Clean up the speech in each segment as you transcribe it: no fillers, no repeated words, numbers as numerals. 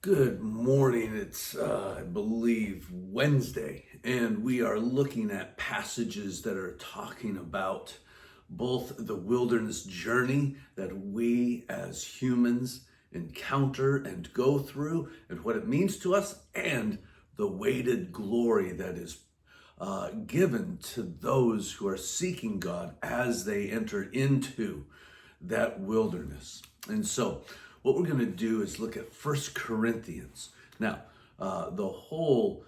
Good morning. It's, I believe, Wednesday, and we are looking at passages that are talking about both the wilderness journey that we as humans encounter and go through, and what it means to us, and the weighted glory that is given to those who are seeking God as they enter into that wilderness. And so, what we're going to do is look at First Corinthians. Now, the whole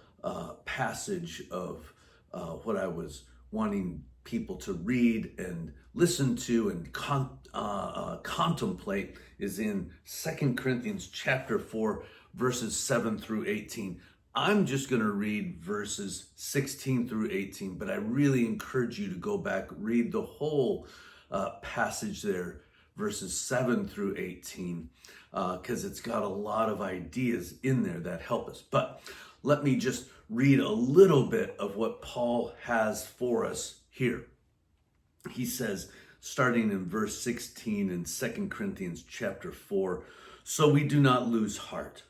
passage of what I was wanting people to read and listen to and contemplate is in Second Corinthians chapter 4, verses 7 through 18. I'm just going to read verses 16 through 18, but I really encourage you to go back, read the whole passage there, verses 7 through 18, because it's got a lot of ideas in there that help us. But let me just read a little bit of what Paul has for us here. He says, starting in verse 16 in 2 Corinthians chapter 4, "So we do not lose heart.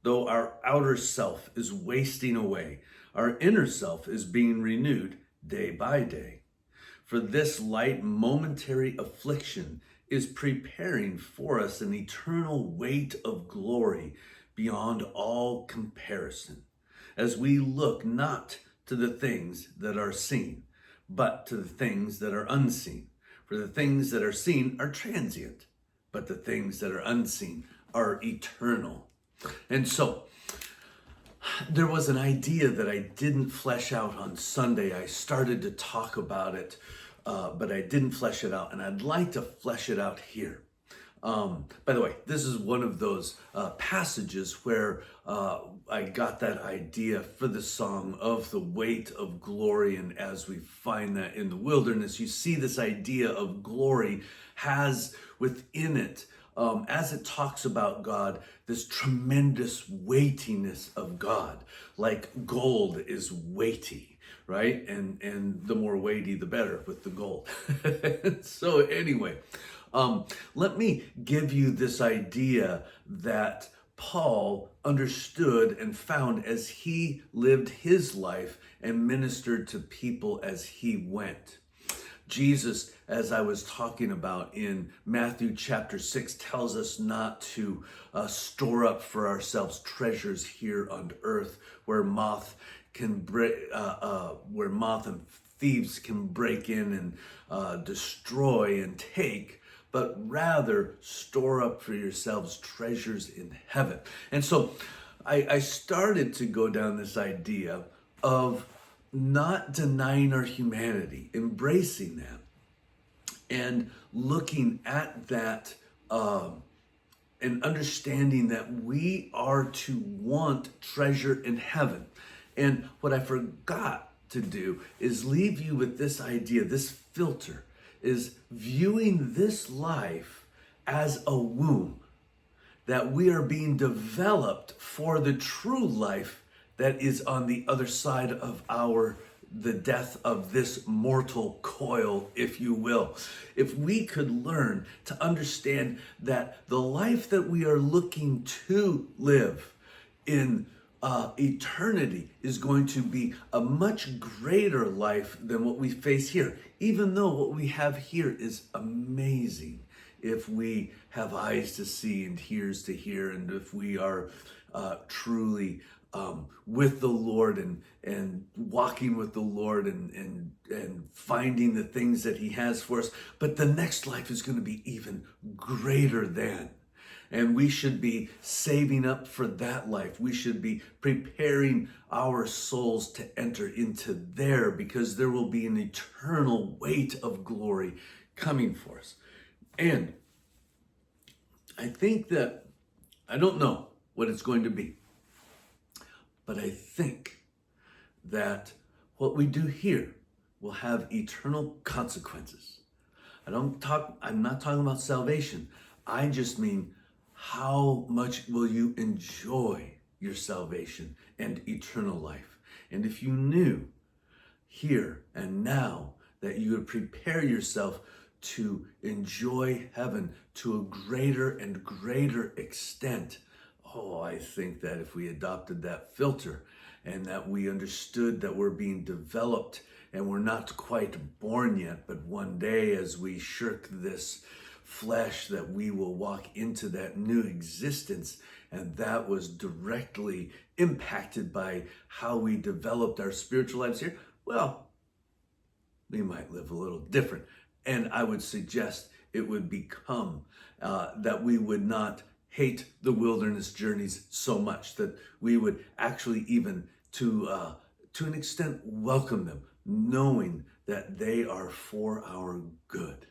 Though our outer self is wasting away, our inner self is being renewed day by day. For this light momentary affliction is preparing for us an eternal weight of glory beyond all comparison, as we look not to the things that are seen, but to the things that are unseen. For the things that are seen are transient, but the things that are unseen are eternal." And so, there was an idea that I didn't flesh out on Sunday. I started to talk about it, but I didn't flesh it out, and I'd like to flesh it out here. By the way, this is one of those passages where I got that idea for the song of the weight of glory. And as we find that in the wilderness, you see this idea of glory has within it, as it talks about God, this tremendous weightiness of God. Like gold is weighty, right? And the more weighty, the better with the gold. So anyway, let me give you this idea that Paul understood and found as he lived his life and ministered to people as he went. Jesus, as I was talking about in Matthew chapter 6, tells us not to store up for ourselves treasures here on earth where moth and thieves can break in and destroy and take, but rather store up for yourselves treasures in heaven. And so I started to go down this idea of not denying our humanity, embracing that, and looking at that and understanding that we are to want treasure in heaven. And what I forgot to do is leave you with this idea, this filter, is viewing this life as a womb, that we are being developed for the true life that is on the other side of the death of this mortal coil, if you will. If we could learn to understand that the life that we are looking to live in eternity is going to be a much greater life than what we face here, even though what we have here is amazing. If we have eyes to see and ears to hear, and if we are truly with the Lord and walking with the Lord and finding the things that he has for us. But the next life is going to be even greater than. And we should be saving up for that life. We should be preparing our souls to enter into there, because there will be an eternal weight of glory coming for us. And I think that, I don't know what it's going to be, but I think that what we do here will have eternal consequences. I'm not talking about salvation. I just mean, how much will you enjoy your salvation and eternal life? And if you knew here and now that you would prepare yourself to enjoy heaven to a greater and greater extent, Oh, I think that if we adopted that filter and that we understood that we're being developed and we're not quite born yet, but one day as we shirk this flesh, that we will walk into that new existence. And that was directly impacted by how we developed our spiritual lives here. Well, we might live a little different. And I would suggest it would become that we would not hate the wilderness journeys so much, that we would actually even to an extent welcome them, knowing that they are for our good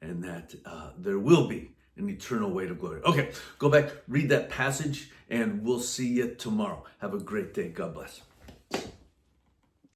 and that there will be an eternal weight of glory. Okay, go back, read that passage, and we'll see you tomorrow. Have a great day. God bless.